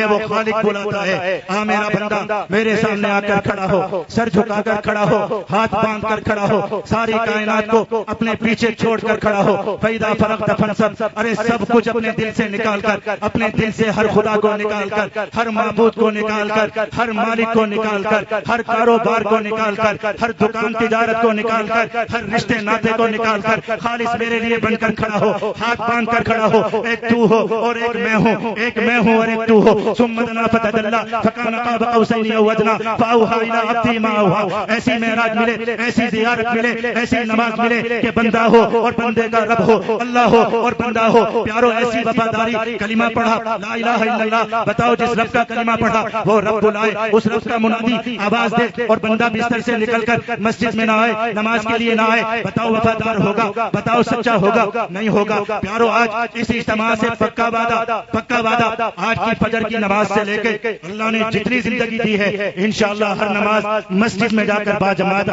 ہے وہ خالق بلاتا ہے، آ میرا بندہ میرے سامنے آ کر کھڑا ہو، سر جھکا کر کھڑا ہو، ہاتھ باندھ کر کھڑا ہو، ساری کائنات کو اپنے پیچھے چھوڑ کر کھڑا ہو۔ فَإِذَا فَرَغْتَ فَانْصَبْ، ارے سب کچھ اپنے دل سے نکال کر، اپنے دل سے ہر خدا کو نکال کر، ہر معبود کو نکال کر، ہر مالک کو نکال کر، ہر کاروبار کو نکال کر، ہر دکان تجارت کو نکال کر، ہر رشتے ناطے کو نکال کر خالص میرے لیے بن کر کھڑا ہو، ہاتھ باندھ کر کھڑا ہو۔ ایک تو ہو اور ایک میں ہوں، ایک میں ہوں اور ایک تو ہو۔ ثم دنا فتدلى فكان قاب قوسين او ادنى فاوحى الى عبده ما اوحى۔ ایسی معراج ملے، ایسی زیارت ملے، ایسی نماز ملے کہ بندہ ہو اور بندے کا رب ہو، اللہ ہو اور بندہ ہو۔ پیارو ایسی وفاداری، کلمہ پڑھا لا الہ الا اللہ، بتاؤ جس رب کا کلمہ پڑھا وہ رب بلائے، اس رب کا منادی آواز دے اور بندہ بستر سے نکل کر مسجد میں نہ آئے، نماز کے لیے نہ آئے، بتاؤ وفادار ہوگا؟ بتاؤ سچا ہوگا؟ نہیں ہوگا۔ پیارو آج اس اجتماع سے پکا وعدہ آج کی فجر کی نماز سے لے کے اللہ نے جتنی زندگی دی ہے انشاءاللہ ہر نماز مسجد میں جا کر باجماعت